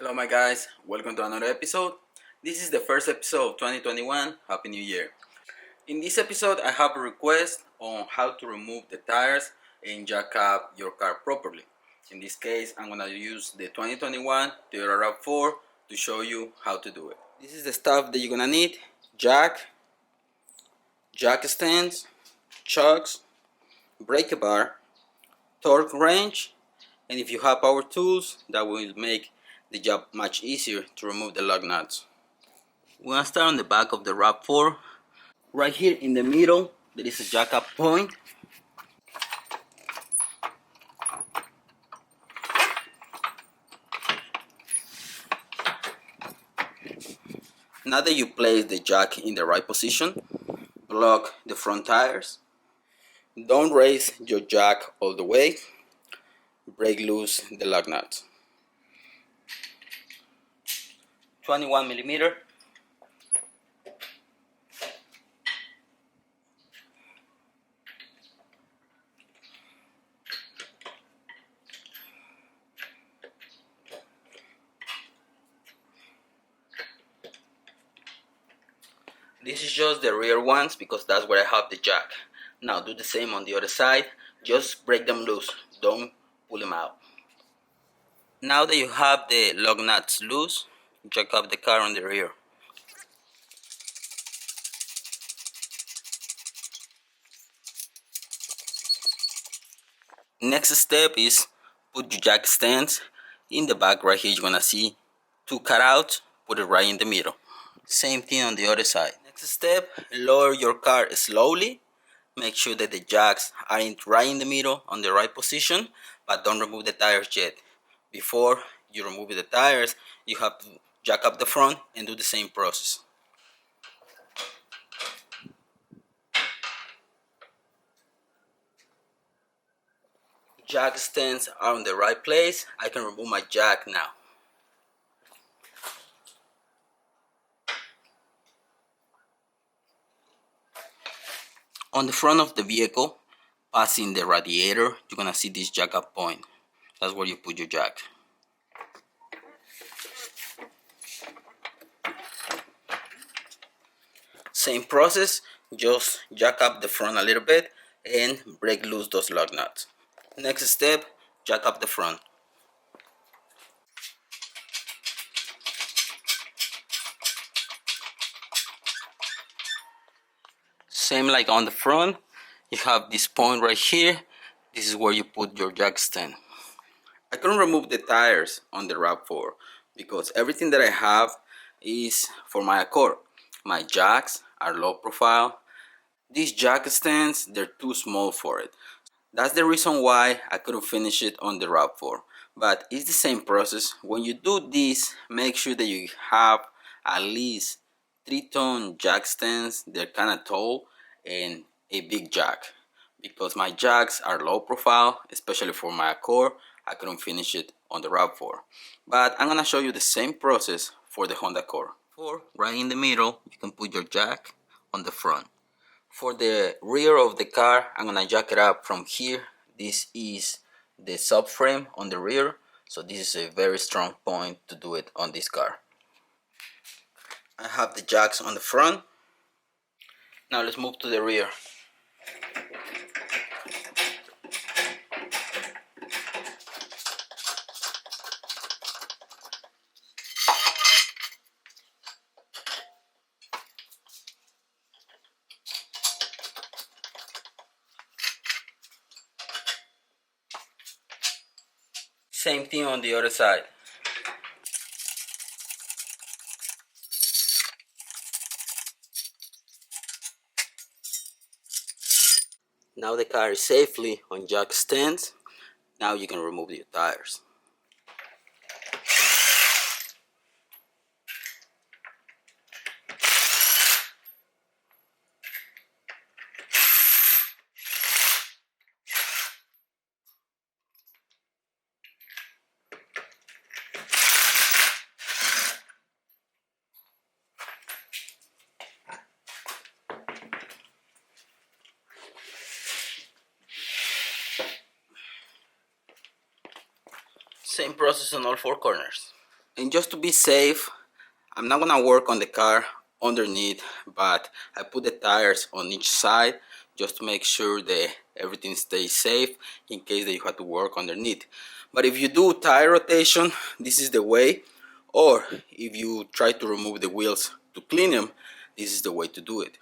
Hello my guys, welcome to another episode. This is the first episode of 2021. Happy New Year. In this episode I have a request on how to remove the tires and jack up your car properly. In this case I'm gonna use the 2021 Toyota RAV4 to show you how to do it. This is the stuff that you're gonna need: jack stands, chucks, brake bar, torque wrench, and if you have power tools, that will make the job much easier to remove the lug nuts. We're gonna start on the back of the RAV4. Right here in the middle, there is a jack up point. Now that you place the jack in the right position, block the front tires. Don't raise your jack all the way. Break loose the lug nuts. 21mm. This is just the rear ones because that's where I have the jack. Now do the same on the other side. Just break them loose. Don't pull them out. Now that you have the lug nuts loose, jack up the car on the rear. Next step is put your jack stands in the back. Right here you're gonna see two cutouts. Put it right in the middle. Same thing on the other side. Next step, lower your car slowly. Make sure that the jacks are right in the middle on the right position, but don't remove the tires yet. Before you remove the tires, you have to jack up the front and do the same process. Jack stands are in the right place. I can remove my jack now. On the front of the vehicle, passing the radiator, you're gonna see this jack up point. That's where you put your jack. Same process, just jack up the front a little bit and break loose those lug nuts. Next step, jack up the front. Same like on the front, you have this point right here. This is where you put your jack stand. I couldn't remove the tires on the RAV4 because everything that I have is for my Accord. My jacks are low profile. These jack stands, they're too small for it. That's the reason why I couldn't finish it on the RAV4. But it's the same process. When you do this, make sure that you have at least 3-ton jack stands. They're kind of tall and a big jack. Because my jacks are low profile, especially for my Accord, I couldn't finish it on the RAV4. But I'm gonna show you the same process for the Honda Accord. Right in the middle, you can put your jack on the front. For the rear of the car, I'm gonna jack it up from here. This is the subframe on the rear, so this is a very strong point to do it on this car. I have the jacks on the front. Now let's move to the rear. Same thing on the other side. Now the car is safely on jack stands. Now you can remove your tires. Same process on all four corners. And just to be safe, I'm not gonna work on the car underneath, but I put the tires on each side just to make sure that everything stays safe in case that you have to work underneath. But if you do tire rotation, this is the way, or if you try to remove the wheels to clean them, this is the way to do it.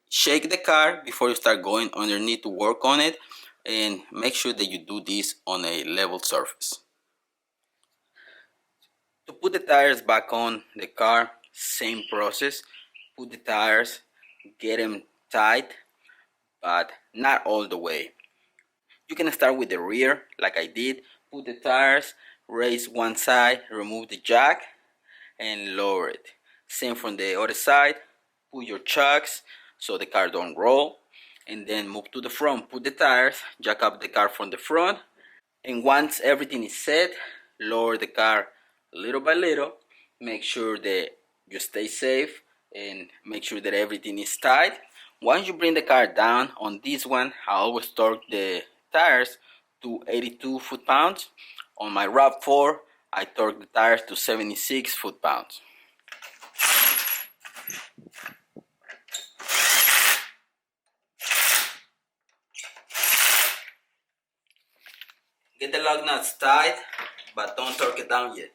Shake the car before you start going underneath to work on it, and make sure that you do this on a level surface. To put the tires back on the car, same process. Put the tires, get them tight, but not all the way. You can start with the rear like I did. Put the tires, raise one side, remove the jack, and lower it. Same from the other side. Put your chucks so the car don't roll, and then move to the front. Put the tires, jack up the car from the front, and once everything is set, lower the car little by little. Make sure that you stay safe and make sure that everything is tight. Once you bring the car down on this one, I always torque the tires to 82 foot-pounds. On my RAV4, I torque the tires to 76 foot-pounds. Get the lug nuts tight, but don't torque it down yet.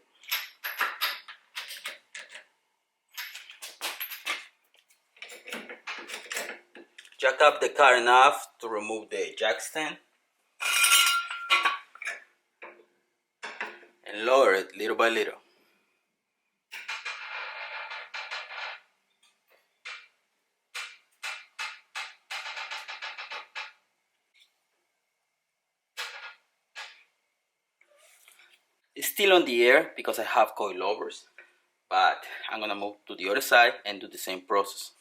Jack up the car enough to remove the jack stand and lower it little by little. It's still on the air because I have coilovers, but I'm gonna move to the other side and do the same process.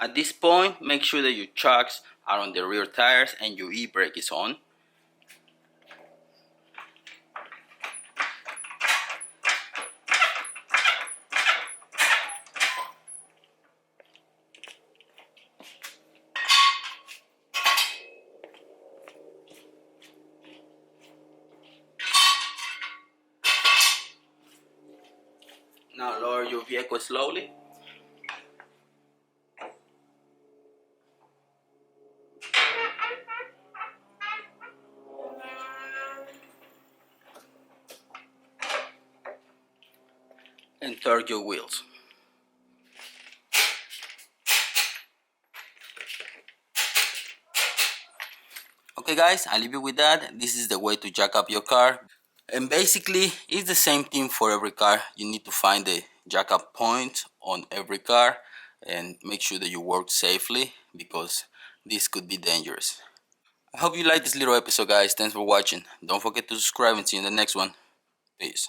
At this point, make sure that your chocks are on the rear tires and your e-brake is on. Now lower your vehicle slowly. And torque your wheels. Okay guys, I leave you with that. This is the way to jack up your car. And basically, it's the same thing for every car. You need to find the jack up point on every car and make sure that you work safely because this could be dangerous. I hope you liked this little episode guys. Thanks for watching. Don't forget to subscribe and see you in the next one. Peace.